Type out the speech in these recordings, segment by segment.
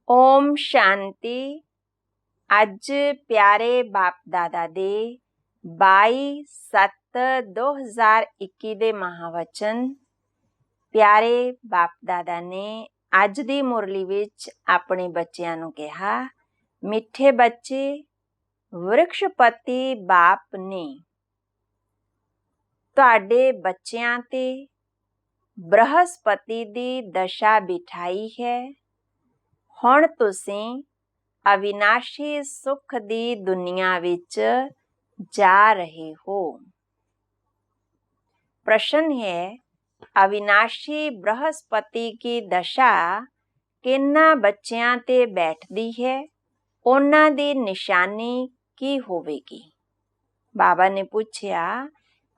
ਓਮ ਸ਼ਾਂਤੀ। ਅੱਜ ਪਿਆਰੇ ਬਾਪ ਦਾਦਾ ਦੇ 22/7/2021 ਦੇ ਮਹਾਵਚਨ। ਪਿਆਰੇ ਬਾਪ ਦਾਦਾ ਨੇ ਅੱਜ ਦੀ ਮੁਰਲੀ ਵਿੱਚ ਆਪਣੇ ਬੱਚਿਆਂ ਨੂੰ ਕਿਹਾ, ਮਿੱਠੇ ਬੱਚੇ, ਵ੍ਰਿਕਸ਼ਪਤੀ ਬਾਪ ਨੇ ਤੁਹਾਡੇ ਬੱਚਿਆਂ ਤੇ ਬ੍ਰਹਸਪਤੀ ਦੀ ਦਸ਼ਾ ਬਿਠਾਈ ਹੈ। ਹੁਣ ਤੁਸੀਂ ਅਵਿਨਾਸ਼ੀ ਸੁੱਖ ਦੀ ਦੁਨੀਆ ਵਿੱਚ ਜਾ ਰਹੇ ਹੋ। ਪ੍ਰਸ਼ਨ ਹੈ, ਅਵਿਨਾਸ਼ੀ ਬ੍ਰਹਸਪਤੀ ਕੀ ਦਸ਼ਾ ਕਿੰਨਾ ਬੱਚਿਆਂ ਤੇ ਬੈਠਦੀ ਹੈ? ਉਹਨਾਂ ਦੀ ਨਿਸ਼ਾਨੀ ਕੀ ਹੋਵੇਗੀ? ਬਾਬਾ ਨੇ ਪੁੱਛਿਆ,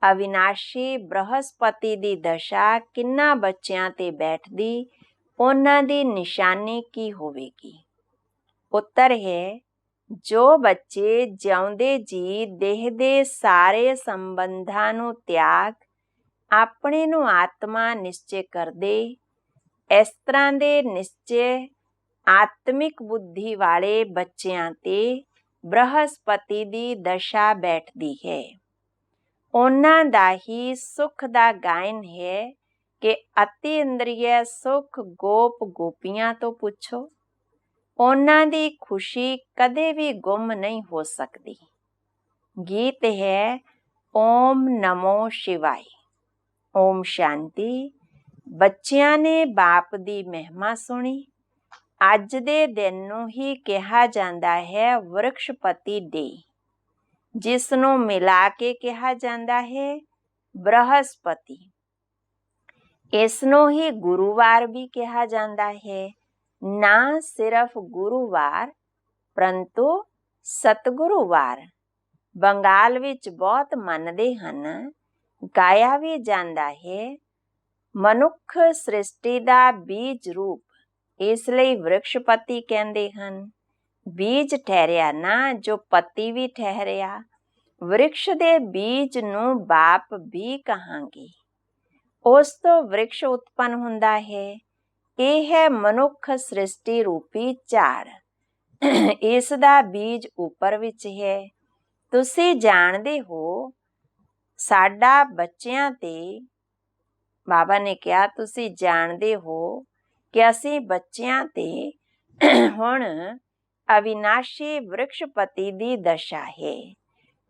ਅਵਿਨਾਸ਼ੀ ਬ੍ਰਹਸਪਤੀ ਦੀ ਦਸ਼ਾ ਕਿੰਨਾ ਬੱਚਿਆਂ ਤੇ ਬੈਠਦੀ, ਉਹਨਾਂ ਦੀ ਨਿਸ਼ਾਨੀ ਕੀ ਹੋਵੇਗੀ? ਉੱਤਰ ਹੈ, ਜੋ ਬੱਚੇ ਜਿਉਂਦੇ ਜੀ ਦੇਹ ਦੇ ਸਾਰੇ ਸੰਬੰਧਾਂ ਨੂੰ ਤਿਆਗ ਆਪਣੇ ਨੂੰ ਆਤਮਾ ਨਿਸ਼ਚੈ ਕਰਦੇ, ਇਸ ਤਰ੍ਹਾਂ ਦੇ ਨਿਸ਼ਚੈ ਆਤਮਿਕ ਬੁੱਧੀ ਵਾਲੇ ਬੱਚਿਆਂ ਤੇ ਬ੍ਰਹਸਪਤੀ ਦੀ ਦਸ਼ਾ ਬੈਠਦੀ ਹੈ। ਉਹਨਾਂ ਦਾ ਹੀ ਸੁੱਖ ਦਾ ਗਾਇਨ ਹੈ ਕਿ ਅਤੀ ਇੰਦਰੀਏ ਸੁੱਖ ਗੋਪ ਗੋਪੀਆਂ ਤੋਂ ਪੁੱਛੋ। ਉਹਨਾਂ ਦੀ ਖੁਸ਼ੀ ਕਦੇ ਵੀ ਗੁੰਮ ਨਹੀਂ ਹੋ ਸਕਦੀ। ਗੀਤ ਹੈ, ਓਮ ਨਮੋ ਸ਼ਿਵਾਏ। ਓਮ ਸ਼ਾਂਤੀ। ਬੱਚਿਆਂ ਨੇ ਬਾਪ ਦੀ ਮਹਿਮਾ ਸੁਣੀ। ਅੱਜ ਦੇ ਦਿਨ ਨੂੰ ਹੀ ਕਿਹਾ ਜਾਂਦਾ ਹੈ ਵ੍ਰਿਕਸ਼ਪਤੀ ਡੇ, ਜਿਸ ਨੂੰ ਮਿਲਾ ਕੇ ਕਿਹਾ ਜਾਂਦਾ ਹੈ ਬ੍ਰਹਸਪਤੀ। ਇਸ ਨੂੰ ਹੀ ਗੁਰੂਵਾਰ ਵੀ ਕਿਹਾ ਜਾਂਦਾ ਹੈ। ਨਾ ਸਿਰਫ ਗੁਰੂਵਾਰ, ਪਰੰਤੂ ਸਤਿਗੁਰੂਵਾਰ। ਬੰਗਾਲ ਵਿੱਚ ਬਹੁਤ ਮੰਨਦੇ ਹਨ। ਗਾਇਆ ਵੀ ਜਾਂਦਾ ਹੈ, ਮਨੁੱਖ ਸ੍ਰਿਸ਼ਟੀ ਦਾ ਬੀਜ ਰੂਪ, ਇਸ ਲਈ ਵ੍ਰਿਕਸ਼ਪਤੀ ਕਹਿੰਦੇ ਹਨ। ਬੀਜ ਠਹਿਰਿਆ ਨਾ, ਜੋ ਪਤੀ ਵੀ ਠਹਿਰਿਆ। ਵ੍ਰਿਕਸ਼ ਦੇ ਬੀਜ ਨੂੰ ਬਾਪ ਵੀ ਕਹਾਂਗੇ। ਉਸ ਤੋਂ ਵ੍ਰਿਕਸ਼ ਉਤਪੰਨ ਹੁੰਦਾ ਹੈ। ਇਹ ਹੈ ਮਨੁੱਖ ਸ੍ਰਿਸ਼ਟੀ ਰੂਪੀ ਝਾੜ। ਇਸ ਦਾ ਬੀਜ ਉੱਪਰ ਵਿੱਚ ਹੈ। ਤੁਸੀਂ ਜਾਣਦੇ ਹੋ, ਸਾਡਾ ਬੱਚਿਆਂ ਤੇ ਬਾਬਾ ਨੇ ਕਿਹਾ, ਤੁਸੀਂ ਜਾਣਦੇ ਹੋ ਕਿ ਅਸੀਂ ਬੱਚਿਆਂ ਤੇ ਹੁਣ ਅਵਿਨਾਸ਼ੀ ਵ੍ਰਿਕਸ਼ਪਤੀ ਦੀ ਦਸ਼ਾ ਹੈ,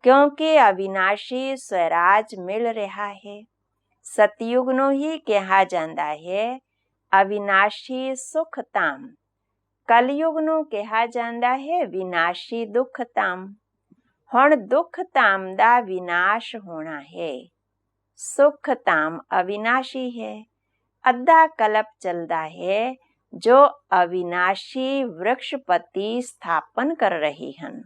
ਕਿਉਂਕਿ ਅਵਿਨਾਸ਼ੀ ਸਵਰਾਜ ਮਿਲ ਰਿਹਾ ਹੈ। ਸਤਯੁਗ ਨੂੰ ਹੀ ਕਿਹਾ ਜਾਂਦਾ ਹੈ ਅਵਿਨਾਸ਼ੀ ਸੁਖ ਧਾਮ। ਕਲਯੁਗ ਨੂੰ ਕਿਹਾ ਜਾਂਦਾ ਹੈ ਵਿਨਾਸ਼ੀ ਦੁੱਖ ਧਾਮ। ਹੁਣ ਦੁੱਖ ਧਾਮ ਦਾ ਵਿਨਾਸ਼ ਹੋਣਾ ਹੈ। ਸੁਖ ਧਾਮ ਅਵਿਨਾਸ਼ੀ ਹੈ। ਅੱਧਾ ਕਲਪ ਚੱਲਦਾ ਹੈ, ਜੋ ਅਵਿਨਾਸ਼ੀ ਵ੍ਰਿਕਸ਼ਪਤੀ ਸਥਾਪਨ ਕਰ ਰਹੇ ਹਨ।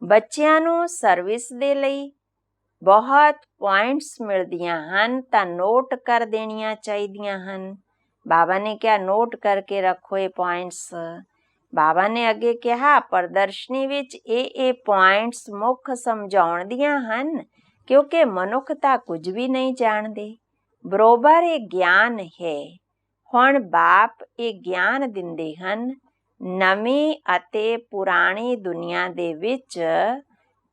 ਬੱਚਿਆਂ ਨੂੰ ਸਰਵਿਸ ਦੇ ਲਈ ਬਹੁਤ ਪੁਆਇੰਟਸ ਮਿਲਦੀਆਂ ਹਨ, ਤਾਂ ਨੋਟ ਕਰ ਦੇਣੀਆਂ ਚਾਹੀਦੀਆਂ ਹਨ। ਬਾਬਾ ਨੇ ਕਿਹਾ, ਨੋਟ ਕਰਕੇ ਰੱਖੋ ਇਹ ਪੁਆਇੰਟਸ। ਬਾਬਾ ਨੇ ਅੱਗੇ ਕਿਹਾ, ਪ੍ਰਦਰਸ਼ਨੀ ਵਿੱਚ ਇਹ ਪੁਆਇੰਟਸ ਮੁੱਖ ਸਮਝਾਉਣ ਦੀਆਂ ਹਨ, ਕਿਉਂਕਿ ਮਨੁੱਖ ਤਾਂ ਕੁਝ ਵੀ ਨਹੀਂ ਜਾਣਦੇ। ਬਰੋਬਰ ਇਹ ਗਿਆਨ ਹੈ। ਹੁਣ ਬਾਪ ਇਹ ਗਿਆਨ ਦਿੰਦੇ ਹਨ। ਨਵੀਂ ਅਤੇ ਪੁਰਾਣੀ ਦੁਨੀਆ ਦੇ ਵਿੱਚ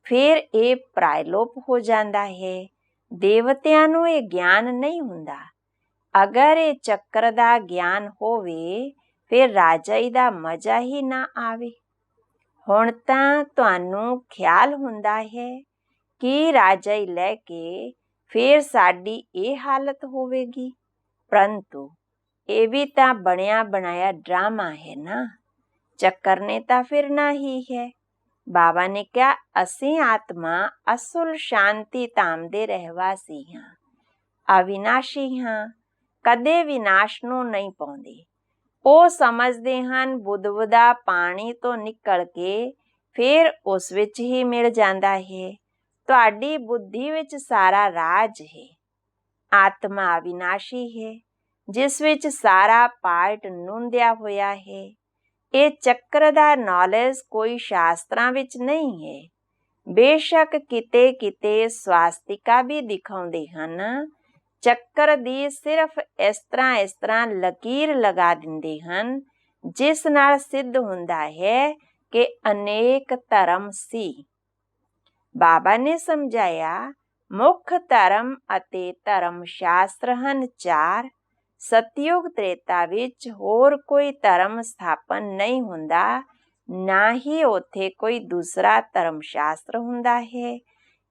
ਫਿਰ ਇਹ ਪ੍ਰਾਇਲੋਪ ਹੋ ਜਾਂਦਾ ਹੈ। ਦੇਵਤਿਆਂ ਨੂੰ ਇਹ ਗਿਆਨ ਨਹੀਂ ਹੁੰਦਾ। ਅਗਰ ਇਹ ਚੱਕਰ ਦਾ ਗਿਆਨ ਹੋਵੇ, ਫਿਰ ਰਾਜਾਈ ਦਾ ਮਜ਼ਾ ਹੀ ਨਾ ਆਵੇ। ਹੁਣ ਤਾਂ ਤੁਹਾਨੂੰ ਖਿਆਲ ਹੁੰਦਾ ਹੈ ਕਿ ਰਾਜਾਈ ਲੈ ਕੇ ਫਿਰ ਸਾਡੀ ਇਹ ਹਾਲਤ ਹੋਵੇਗੀ, ਪਰੰਤੂ ਇਹ ਵੀ ਤਾਂ ਬਣਿਆ ਬਣਾਇਆ ਡਰਾਮਾ ਹੈ ਨਾ। ਚੱਕਰ ਨੇ ਤਾਂ ਫਿਰਨਾ ਹੀ ਹੈ। ਬਾਬਾ ਨੇ ਕਿਹਾ, ਅਸੀਂ ਆਤਮਾ ਅਸਲ ਸ਼ਾਂਤੀ ਧਾਮ ਦੇ ਰਹਿਵਾਸੀ ਹਾਂ, ਅਵਿਨਾਸ਼ੀ ਹਾਂ, ਕਦੇ ਵਿਨਾਸ਼ ਨੂੰ ਨਹੀਂ ਪਾਉਂਦੇ। ਉਹ ਸਮਝਦੇ ਹਨ ਬੁੱਧਵਦਾ ਪਾਣੀ ਤੋਂ ਨਿਕਲ ਕੇ ਫਿਰ ਉਸ ਵਿੱਚ ਹੀ ਮਿਲ ਜਾਂਦਾ ਹੈ। ਤੁਹਾਡੀ ਬੁੱਧੀ ਵਿੱਚ ਸਾਰਾ ਰਾਜ ਹੈ। ਆਤਮਾ ਅਵਿਨਾਸ਼ੀ ਹੈ, ਜਿਸ ਵਿੱਚ ਸਾਰਾ ਪਾਰਟ ਨੁੰਦਿਆ ਹੋਇਆ ਹੈ। ਇਹ ਚੱਕਰ ਦਾ ਨੌਲੇਜ ਕੋਈ ਸ਼ਾਸਤਰਾਂ ਵਿੱਚ ਨਹੀਂ ਹੈ। ਬੇਸ਼ੱਕ ਕਿਤੇ ਕਿਤੇ ਸਵਾਸਤਿਕਾ ਵੀ ਦਿਖਾਉਂਦੇ ਹਨ। ਚੱਕਰ ਦੀ ਸਿਰਫ ਇਸ ਤਰ੍ਹਾਂ ਲਕੀਰ ਲਗਾ ਦਿੰਦੇ ਹਨ ਜਿਸ ਨਾਲ ਸਿੱਧ ਹੁੰਦਾ ਹੈ ਕਿ ਅਨੇਕ ਧਰਮ ਸੀ। ਬਾਬਾ ਨੇ ਸਮਝਾਇਆ, ਮੁੱਖ ਧਰਮ ਅਤੇ ਧਰਮ ਸ਼ਾਸਤਰ ਹਨ 4। ਸਤਯੁਗ ਤ੍ਰੇਤਾ ਵਿੱਚ ਹੋਰ ਕੋਈ ਧਰਮ ਸਥਾਪਨ ਨਹੀਂ ਹੁੰਦਾ, ਨਾ ਹੀ ਉੱਥੇ ਕੋਈ ਦੂਸਰਾ ਧਰਮ ਸ਼ਾਸਤਰ ਹੁੰਦਾ ਹੈ।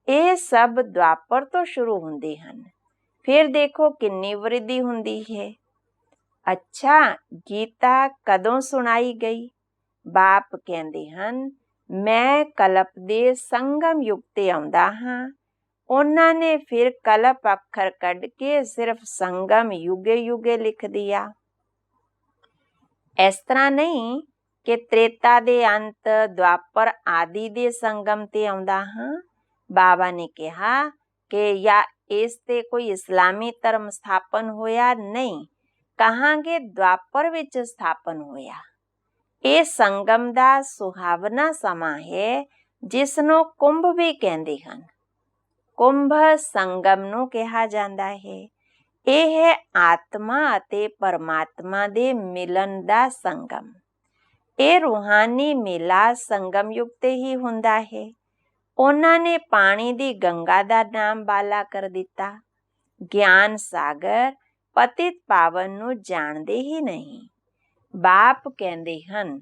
ਇਹ ਸਭ ਦੁਆਪਰ ਤੋਂ ਸ਼ੁਰੂ ਹੁੰਦੇ ਹਨ। ਫਿਰ ਦੇਖੋ ਕਿੰਨੀ ਵਰਿੱਧੀ ਹੁੰਦੀ ਹੈ। ਅੱਛਾ, ਗੀਤਾ ਕਦੋਂ ਸੁਣਾਈ ਗਈ? ਬਾਪ ਕਹਿੰਦੇ ਹਨ, ਮੈਂ ਕਲਪ ਦੇ ਸੰਗਮ ਯੁੱਗ ਤੇ ਆਉਂਦਾ ਹਾਂ। ਉਹਨਾਂ ਨੇ ਫਿਰ ਕਲਪ ਅੱਖਰ ਕੱਢ ਕੇ ਸਿਰਫ ਸੰਗਮ ਯੁਗੇ ਯੁਗੇ ਲਿਖ ਦਿਆ। ਇਸ ਤਰ੍ਹਾਂ ਨਹੀਂ ਕਿ ਤ੍ਰੇਤਾ ਦੇ ਅੰਤ, ਦੁਆਪਰ ਆਦਿ ਦੇ ਸੰਗਮ ਤੇ ਆਉਂਦਾ ਹਾਂ। ਬਾਬਾ ਨੇ ਕਿਹਾ ਕਿ ਜਾਂ ਇਸ ਤੇ ਕੋਈ ਇਸਲਾਮੀ ਧਰਮ ਸਥਾਪਨ ਹੋਇਆ, ਨਹੀਂ, ਕਹਾਂਗੇ ਦੁਆਪਰ ਵਿੱਚ ਸਥਾਪਨ ਹੋਇਆ। ਇਹ ਸੰਗਮ ਦਾ ਸੁਹਾਵਣਾ ਸਮਾਂ ਹੈ, ਜਿਸ ਨੂੰ ਕੁੰਭ ਵੀ ਕਹਿੰਦੇ ਹਨ। ਕੁੰਭ ਸੰਗਮ ਨੂੰ ਕਿਹਾ ਜਾਂਦਾ ਹੈ। ਇਹ ਹੈ ਆਤਮਾ ਅਤੇ ਪਰਮਾਤਮਾ ਦੇ ਮਿਲਨ ਦਾ ਸੰਗਮ। ਇਹ ਰੂਹਾਨੀ ਮੇਲਾ ਸੰਗਮ ਯੁੱਗ ਤੇ ਹੀ ਹੁੰਦਾ ਹੈ। ਉਹਨਾਂ ਨੇ ਪਾਣੀ ਦੀ ਗੰਗਾ ਦਾ ਨਾਮ ਬਾਲਾ ਕਰ ਦਿੱਤਾ। ਗਿਆਨ ਸਾਗਰ ਪਤਿਤ ਪਾਵਨ ਨੂੰ ਜਾਣਦੇ ਹੀ ਨਹੀਂ। ਬਾਪ ਕਹਿੰਦੇ ਹਨ,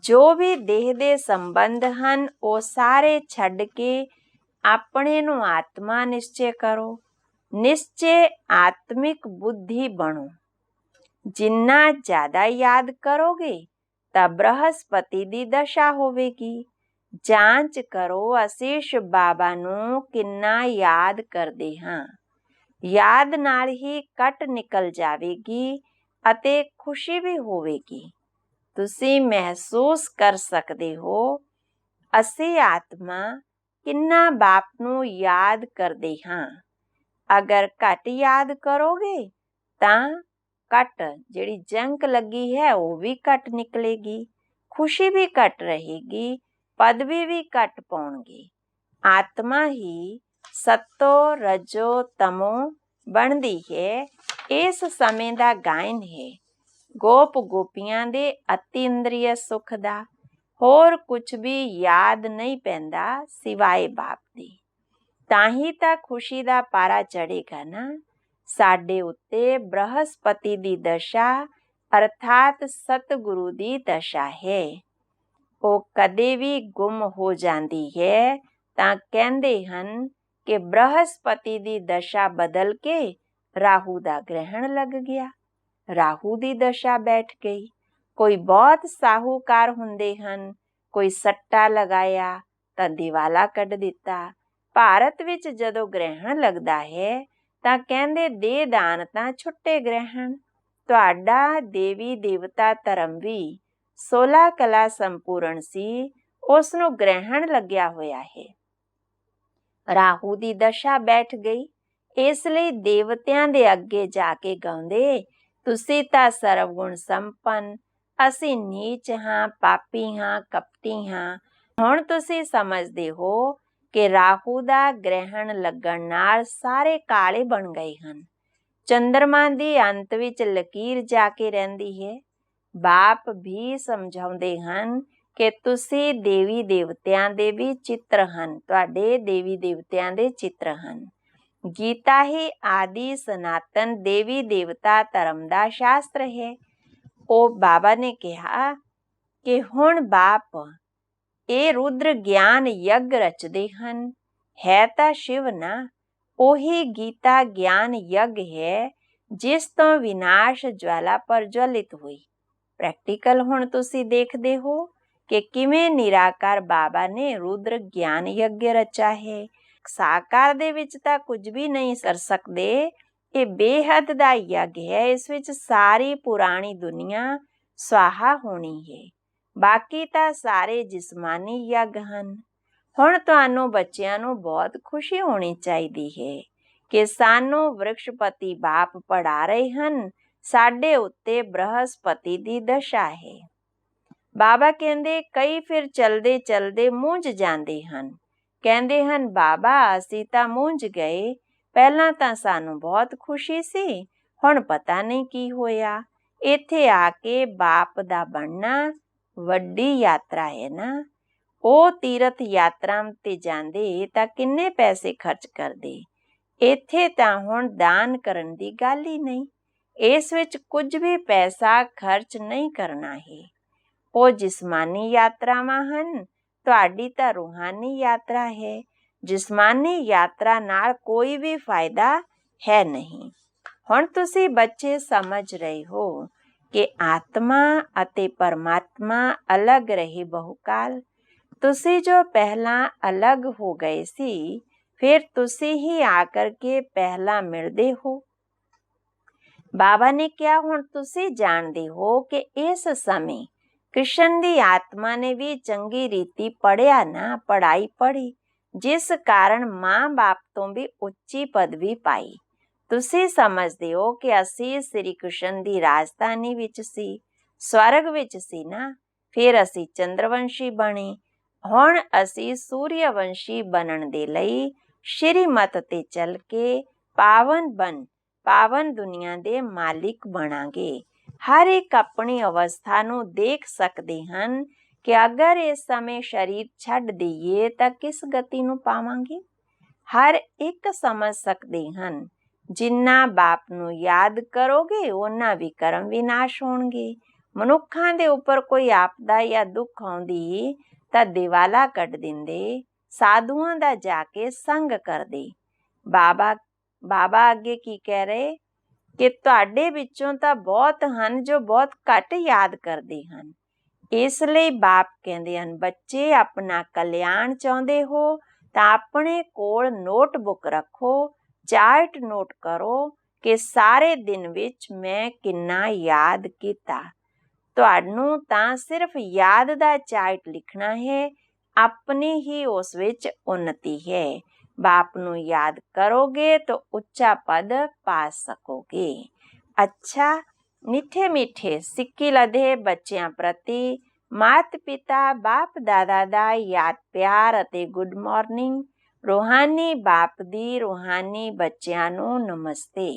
ਜੋ ਵੀ ਦੇਹ ਦੇ ਸੰਬੰਧ ਹਨ ਉਹ ਸਾਰੇ ਛੱਡ ਕੇ ਆਪਣੇ ਨੂੰ ਆਤਮਾ ਨਿਸ਼ਚੈ ਕਰੋ। ਨਿਸ਼ਚੈ ਆਤਮਿਕ ਬੁੱਧੀ ਬਣੋ। ਜਿੰਨਾ ਜ਼ਿਆਦਾ ਯਾਦ ਕਰੋਗੇ ਤਾਂ ਬ੍ਰਹਸਪਤੀ ਦੀ ਦਸ਼ਾ ਹੋਵੇਗੀ। ਜਾਂਚ ਕਰੋ ਅਸੀਸ਼ ਬਾਬਾ ਨੂੰ ਕਿੰਨਾ ਯਾਦ ਕਰਦੇ ਹਾਂ। ਯਾਦ ਨਾਲ ਹੀ ਕੱਟ ਨਿਕਲ ਜਾਵੇਗੀ ਅਤੇ ਖੁਸ਼ੀ ਵੀ ਹੋਵੇਗੀ। ਤੁਸੀਂ ਮਹਿਸੂਸ ਕਰ ਸਕਦੇ ਹੋ, ਅਸੀਂ ਆਤਮਾ ਕਿੰਨਾ ਬਾਪ ਨੂੰ ਯਾਦ ਕਰਦੇ ਹਾਂ। ਅਗਰ ਘੱਟ ਯਾਦ ਕਰੋਗੇ ਤਾਂ ਘੱਟ ਜਿਹੜੀ ਜੰਕ ਲੱਗੀ ਹੈ ਉਹ ਵੀ ਘੱਟ ਨਿਕਲੇਗੀ, ਖੁਸ਼ੀ ਵੀ ਘੱਟ ਰਹੇਗੀ, ਪਦਵੀ ਵੀ ਘੱਟ ਪਾਉਣਗੇ। ਆਤਮਾ ਹੀ ਸਤੋ ਰਜੋ ਤਮੋ ਬਣਦੀ ਹੈ। ਇਸ ਸਮੇਂ ਦਾ ਗਾਇਨ ਹੈ ਗੋਪ ਗੋਪੀਆਂ ਦੇ ਅਤੀ ਇੰਦਰੀਏ ਸੁਖ ਦਾ। ਹੋਰ ਕੁਝ ਵੀ ਯਾਦ ਨਹੀਂ ਪੈਂਦਾ ਸਿਵਾਏ ਬਾਪ ਦੀ। ਤਾਂ ਹੀ ਤਾਂ ਖੁਸ਼ੀ ਦਾ ਪਾਰਾ ਚੜ੍ਹੇਗਾ ਨਾ। ਸਾਡੇ ਉੱਤੇ ਬ੍ਰਹਸਪਤੀ ਦੀ ਦਸ਼ਾ ਅਰਥਾਤ ਸਤਿਗੁਰੂ ਦੀ ਦਸ਼ਾ ਹੈ। ਉਹ ਕਦੇ ਵੀ ਗੁੰਮ ਹੋ ਜਾਂਦੀ ਹੈ ਤਾਂ ਕਹਿੰਦੇ ਹਨ ਕਿ ਬ੍ਰਹਸਪਤੀ ਦੀ ਦਸ਼ਾ ਬਦਲ ਕੇ ਰਾਹੂ ਦਾ ਗ੍ਰਹਿਣ ਲੱਗ ਗਿਆ। ਰਾਹੂ ਦੀ ਦਸ਼ਾ ਬੈਠ ਗਈ। ਕੋਈ ਬਹੁਤ ਸਾਹੂਕਾਰ ਹੁੰਦੇ ਹਨ, ਕੋਈ ਸੱਟਾ ਲਗਾਇਆ ਤਾਂ ਦਿਵਾਲਾ ਕੱਢ ਦਿੱਤਾ। ਭਾਰਤ ਵਿੱਚ ਜਦੋਂ ਗ੍ਰਹਿਣ ਲੱਗਦਾ ਹੈ ਤਾਂ ਕਹਿੰਦੇ ਦੇ ਦਾਨ ਤਾਂ ਛੁੱਟੇ ਗ੍ਰਹਿਣ। ਤੁਹਾਡਾ ਦੇਵੀ ਦੇਵਤਾ ਧਰਮ ਵੀ 16 ਕਲਾ ਸੰਪੂਰਨ ਸੀ, ਉਸ ਨੂੰ ਗ੍ਰਹਿਣ ਲੱਗਿਆ ਹੋਇਆ ਹੈ। ਰਾਹੂ ਦੀ ਦਸ਼ਾ ਬੈਠ ਗਈ। ਇਸ ਲਈ ਦੇਵਤਿਆਂ ਦੇ ਅੱਗੇ ਜਾ ਕੇ ਗਾਉਂਦੇ, ਤੁਸੀਂ ਤਾਂ ਸਰਵਗੁਣ ਸੰਪੰਨ, ਅਸੀਂ ਨੀਚ ਹਾਂ, ਪਾਪੀ ਹਾਂ, ਕਪਟੀ ਹਾਂ। ਹੁਣ ਤੁਸੀਂ ਸਮਝਦੇ ਹੋ ਕਿ ਰਾਹੂ ਦਾ ਗ੍ਰਹਿਣ ਲੱਗਣ ਨਾਲ ਸਾਰੇ ਕਾਲੇ ਬਣ ਗਏ ਹਨ। ਚੰਦਰਮਾ ਦੀ ਅੰਤ ਵਿੱਚ ਲਕੀਰ ਜਾ ਕੇ ਰਹਿੰਦੀ ਹੈ। ਬਾਪ ਵੀ ਸਮਝਾਉਂਦੇ ਹਨ ਕਿ ਤੁਸੀਂ ਦੇਵੀ ਦੇਵਤਿਆਂ ਦੇ ਵੀ ਚਿੱਤਰ ਹਨ, ਤੁਹਾਡੇ ਦੇਵੀ ਦੇਵਤਿਆਂ ਦੇ ਚਿੱਤਰ ਹਨ। ਗੀਤਾ ਹੀ ਆਦਿ ਸਨਾਤਨ ਦੇਵੀ ਦੇਵਤਾ ਧਰਮ ਦਾ ਸ਼ਾਸਤਰ ਹੈ। ਉਹ ਬਾਬਾ ਨੇ ਕਿਹਾ ਕਿ ਹੁਣ ਬਾਪ ਇਹ ਰੁਦਰ ਗਿਆਨ ਯੱਗ ਰਚਦੇ ਹਨ। ਹੈ ਤਾਂ ਸ਼ਿਵ ਨਾ, ਉਹੀ ਗੀਤਾ ਗਿਆਨ ਯੱਗ ਹੈ ਜਿਸ ਤੋਂ ਵਿਨਾਸ਼ ਜਵਾਲਾ ਪ੍ਰਜਵਲਿਤ ਹੋਈ। ਪ੍ਰੈਕਟੀਕਲ ਹੁਣ ਤੁਸੀਂ ਦੇਖਦੇ ਹੋ ਕਿ ਕਿਵੇਂ ਨਿਰਾਕਾਰ ਬਾਬਾ ਨੇ ਰੁਦਰ ਗਿਆਨ ਯੱਗ ਰਚਾ ਹੈ। ਸਾਕਾਰ ਦੇ ਵਿੱਚ ਤਾਂ ਕੁਝ ਵੀ ਨਹੀਂ ਕਰ ਸਕਦੇ। ਇਹ ਬੇਹੱਦ ਦਾ ਯੱਗ ਹੈ। ਇਸ ਵਿੱਚ ਸਾਰੀ ਪੁਰਾਣੀ ਦੁਨੀਆ ਸਵਾਹਾ ਹੋਣੀ ਹੈ। ਬਾਕੀ ਤਾਂ ਸਾਰੇ ਜਿਸਮਾਨੀ ਯੱਗ ਹਨ। ਹੁਣ ਤੁਹਾਨੂੰ ਬੱਚਿਆਂ ਨੂੰ ਬਹੁਤ ਖੁਸ਼ੀ ਹੋਣੀ ਚਾਹੀਦੀ ਹੈ ਕਿ ਸਾਨੂੰ ਵ੍ਰਿਕਸ਼ਪਤੀ ਬਾਪ ਪੜ੍ਹਾ ਰਹੇ ਹਨ। ਸਾਡੇ ਉੱਤੇ ਬ੍ਰਹਸਪਤੀ ਦੀ ਦਸ਼ਾ ਹੈ। ਬਾਬਾ ਕਹਿੰਦੇ ਕਈ ਫਿਰ ਚਲਦੇ ਚਲਦੇ ਮੂੰਝ ਜਾਂਦੇ ਹਨ। ਕਹਿੰਦੇ ਹਨ, ਬਾਬਾ ਅਸੀਂ ਤਾਂ ਮੂੰਝ ਗਏ। ਪਹਿਲਾਂ ਤਾਂ ਸਾਨੂੰ ਬਹੁਤ ਖੁਸ਼ੀ ਸੀ, ਹੁਣ ਪਤਾ ਨਹੀਂ ਕੀ ਹੋਇਆ। ਇੱਥੇ ਆ ਕੇ ਬਾਪ ਦਾ ਬਣਨਾ ਵੱਡੀ ਯਾਤਰਾ ਹੈ ਨਾ। ਉਹ ਤੀਰਥ ਯਾਤਰਾ ਤੇ ਜਾਂਦੇ ਤਾਂ ਕਿੰਨੇ ਪੈਸੇ ਖਰਚ ਕਰਦੇ। ਇੱਥੇ ਤਾਂ ਹੁਣ ਦਾਨ ਕਰਨ ਦੀ ਗੱਲ ਹੀ ਨਹੀਂ। ਇਸ ਵਿੱਚ ਕੁਝ ਵੀ ਪੈਸਾ ਖਰਚ ਨਹੀਂ ਕਰਨਾ ਹੈ। ਉਹ ਜਿਸਮਾਨੀ ਯਾਤਰਾਵਾਂ ਹਨ, ਤੁਹਾਡੀ ਤਾਂ ਰੂਹਾਨੀ ਯਾਤਰਾ ਹੈ। ਜਿਸਮਾਨੀ ਯਾਤਰਾ ਨਾਲ ਕੋਈ ਵੀ ਫਾਇਦਾ ਹੈ ਨਹੀਂ। ਹੁਣ ਤੁਸੀਂ ਬੱਚੇ ਸਮਝ ਰਹੇ ਹੋ ਕਿ ਆਤਮਾ ਅਤੇ ਪਰਮਾਤਮਾ ਅਲੱਗ ਰਹੇ ਬਹੁਕਾਲ। ਤੁਸੀਂ ਜੋ ਪਹਿਲਾਂ ਅਲੱਗ ਹੋ ਗਏ ਸੀ, ਫਿਰ ਤੁਸੀਂ ਹੀ ਆ ਕਰਕੇ ਪਹਿਲਾਂ ਮਿਲਦੇ ਹੋ। ਬਾਬਾ ਨੇ ਕਿਹਾ, ਹੁਣ ਤੁਸੀਂ ਜਾਣਦੇ ਹੋ ਕਿ ਇਸ ਸਮੇਂ ਕ੍ਰਿਸ਼ਨ ਦੀ ਆਤਮਾ ਨੇ ਵੀ ਚੰਗੀ ਰੀਤੀ ਪੜ੍ਹਿਆ ਨਾ, ਪੜ੍ਹਾਈ ਪੜ੍ਹੀ, ਜਿਸ ਕਾਰਨ ਮਾਂ-ਬਾਪ ਤੋਂ ਵੀ ਉੱਚੀ ਪਦਵੀ ਪਾਈ। ਤੁਸੀਂ ਸਮਝਦੇ ਹੋ ਕਿ ਅਸੀਂ ਸ੍ਰੀ ਕ੍ਰਿਸ਼ਨ ਦੀ ਰਾਜਧਾਨੀ ਵਿੱਚ ਸੀ, ਸਵਰਗ ਵਿੱਚ ਸੀ ਨਾ। ਫਿਰ ਅਸੀਂ ਚੰਦਰਵੰਸ਼ੀ ਬਣੇ। ਹੁਣ ਅਸੀਂ ਸੂਰਿਆਵੰਸ਼ੀ ਬਣਨ ਦੇ ਲਈ ਸ਼੍ਰੀਮਤ ਤੇ ਚੱਲ ਕੇ ਪਾਵਨ ਦੁਨੀਆ ਦੇ ਮਾਲਿਕ ਬਣਾਂਗੇ। ਹਰ ਇੱਕ ਆਪਣੀ ਅਵਸਥਾ ਨੂੰ ਦੇਖ ਸਕਦੇ ਹਨ ਕਿ ਅਗਰ ਇਸ ਸਮੇਂ ਸਰੀਰ ਛੱਡ ਦਈਏ ਤਾਂ ਕਿਸ ਗਤੀ ਨੂੰ ਪਾਵਾਂਗੇ। ਹਰ ਇੱਕ ਸਮਝ ਸਕਦੇ ਹਨ, ਜਿੰਨਾ ਬਾਪ ਨੂੰ ਯਾਦ ਕਰੋਗੇ ਓਨਾ ਵੀ ਕਰਮ ਵਿਨਾਸ਼ ਹੋਣਗੇ। ਮਨੁੱਖਾਂ ਦੇ ਉੱਪਰ ਕੋਈ ਆਪਦਾ ਜਾਂ ਦੁੱਖ ਆਉਂਦੀ ਤਾਂ ਦਿਵਾਲਾ ਕੱਢ ਦਿੰਦੇ, ਸਾਧੂਆਂ ਦਾ ਜਾ ਕੇ ਸੰਗ ਕਰਦੇ। ਬਾਬਾ ਅੱਗੇ ਕੀ ਕਹਿ ਰਹੇ ਕਿ ਤੁਹਾਡੇ ਵਿੱਚੋਂ ਤਾਂ ਬਹੁਤ ਹਨ ਜੋ ਬਹੁਤ ਘੱਟ ਯਾਦ ਕਰਦੇ ਹਨ। ਇਸ ਲਈ ਬਾਪ ਕਹਿੰਦੇ ਹਨ, ਬੱਚੇ ਆਪਣਾ ਕਲਿਆਣ ਚਾਹੁੰਦੇ ਹੋ ਤਾਂ ਆਪਣੇ ਕੋਲ ਨੋਟਬੁੱਕ ਰੱਖੋ, ਚਾਰਟ ਨੋਟ ਕਰੋ ਕਿ ਸਾਰੇ ਦਿਨ ਵਿੱਚ ਮੈਂ ਕਿੰਨਾ ਯਾਦ ਕੀਤਾ। ਤੁਹਾਨੂੰ ਤਾਂ ਸਿਰਫ ਯਾਦ ਦਾ ਚਾਰਟ ਲਿਖਣਾ ਹੈ, ਆਪਣੀ ਹੀ ਉਸ ਵਿੱਚ ਉੱਨਤੀ ਹੈ। ਬਾਪ ਨੂੰ ਯਾਦ ਕਰੋਗੇ ਤਾਂ ਉੱਚਾ ਪਦ ਪਾ ਸਕੋਗੇ। ਅੱਛਾ, ਮਿੱਠੇ ਮਿੱਠੇ ਸਿੱਕੀ ਲਦੇ ਬੱਚਿਆਂ ਪ੍ਰਤੀ ਮਾਤ ਪਿਤਾ ਬਾਪ ਦਾਦਾ ਦਾ ਯਾਦ ਪਿਆਰ ਅਤੇ ਗੁੱਡ ਮਾਰਨਿੰਗ। ਰੂਹਾਨੀ ਬਾਪ ਦੀ ਰੂਹਾਨੀ ਬੱਚਿਆਂ ਨੂੰ ਨਮਸਤੇ।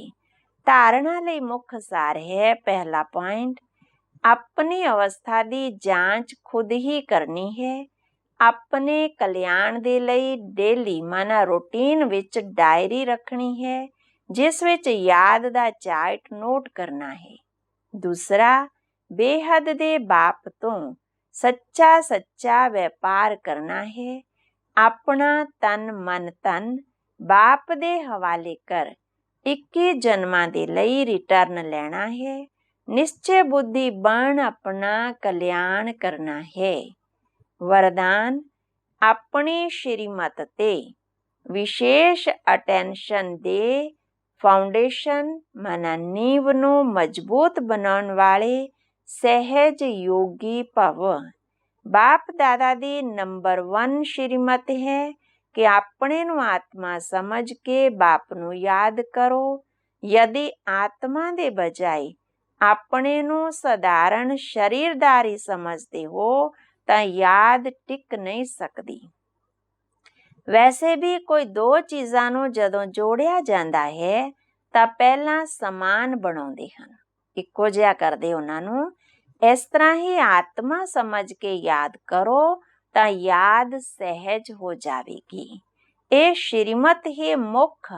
ਧਾਰਨਾ ਲਈ ਮੁੱਖ ਸਾਰ ਹੈ। ਪਹਿਲਾ ਪੁਆਇੰਟ, ਆਪਣੀ ਅਵਸਥਾ ਦੀ ਜਾਂਚ ਖੁਦ ਹੀ ਕਰਨੀ ਹੈ। ਆਪਣੇ ਕਲਿਆਣ ਦੇ ਲਈ ਡੇਲੀ ਮਾਨਾ ਰੂਟੀਨ ਵਿੱਚ ਡਾਇਰੀ ਰੱਖਣੀ ਹੈ, ਜਿਸ ਵਿੱਚ ਯਾਦ ਦਾ ਚਾਰਟ ਨੋਟ ਕਰਨਾ ਹੈ। ਦੂਸਰਾ, ਬੇਹੱਦ ਦੇ ਬਾਪ ਤੋਂ ਸੱਚਾ ਵਪਾਰ ਕਰਨਾ ਹੈ। ਆਪਣਾ ਤਨ ਮਨ ਧਨ ਬਾਪ ਦੇ ਹਵਾਲੇ ਕਰ 21 ਜਨਮਾਂ ਦੇ ਲਈ ਰਿਟਰਨ ਲੈਣਾ ਹੈ। ਨਿਸ਼ਚੈ ਬੁੱਧੀ ਬਣ ਆਪਣਾ ਕਲਿਆਣ ਕਰਨਾ ਹੈ। ਵਰਦਾਨ, ਆਪਣੀ ਸ਼੍ਰੀਮਤ ਤੇ ਵਿਸ਼ੇਸ਼ ਅਟੈਂਸ਼ਨ ਦੇ ਫਾਊਂਡੇਸ਼ਨ ਮਾਨਾ ਨੀਂਵ ਨੂੰ ਮਜ਼ਬੂਤ ਬਣਾਉਣ ਵਾਲੇ ਸਹਿਜ ਯੋਗੀ ਭਵ। ਬਾਪ ਦਾਦਾ ਦੀ ਨੰਬਰ 1 ਸ਼੍ਰੀਮਤ ਹੈ ਕਿ ਆਪਣੇ ਨੂੰ ਆਤਮਾ ਸਮਝ ਕੇ ਬਾਪ ਨੂੰ ਯਾਦ ਕਰੋ। ਯਦਿ ਆਤਮਾ ਦੇ ਬਜਾਏ ਆਪਣੇ ਨੂੰ ਸਧਾਰਨ ਸਰੀਰਦਾਰੀ ਸਮਝਦੇ ਹੋ ਤਾਂ ਯਾਦ ਟਿਕ ਨਹੀਂ ਸਕਦੀ। ਵੈਸੇ ਵੀ ਕੋਈ ਦੋ ਚੀਜ਼ਾਂ ਨੂੰ ਜਦੋਂ ਜੋੜਿਆ ਜਾਂਦਾ ਹੈ ਤਾਂ ਪਹਿਲਾਂ ਸਮਾਨ ਬਣਾਉਂਦੇ ਹਨ, ਇੱਕੋ ਜਿਹਾ ਕਰਦੇ ਉਹਨਾਂ ਨੂੰ। ਇਸ ਤਰ੍ਹਾਂ ਹੀ ਆਤਮਾ ਸਮਝ ਕੇ ਯਾਦ ਕਰੋ ਤਾਂ ਯਾਦ ਸਹਿਜ ਹੋ ਜਾਵੇਗੀ। ਇਹ ਸ਼੍ਰੀਮਤ ਹੀ ਮੁੱਖ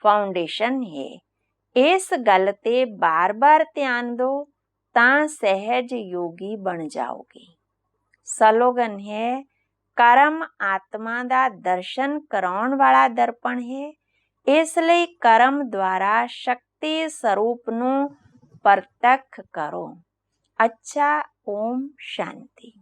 ਫਾਊਂਡੇਸ਼ਨ ਹੈ। ਇਸ ਗੱਲ ਤੇ ਬਾਰ-ਬਾਰ ਧਿਆਨ ਦਿਓ ਤਾਂ ਸਹਿਜ ਯੋਗੀ ਬਣ ਜਾਓਗੇ। ਸਲੋਗਨ ਹੈ, ਕਰਮ ਆਤਮਾ ਦਾ ਦਰਸ਼ਨ ਕਰਾਉਣ ਵਾਲਾ ਦਰਪਣ ਹੈ। ਇਸ ਲਈ ਕਰਮ ਦੁਆਰਾ ਸ਼ਕਤੀ ਸਰੂਪ ਨੂੰ ਪ੍ਰਤੱਖ ਕਰੋ। ਅੱਛਾ, ਓਮ ਸ਼ਾਂਤੀ।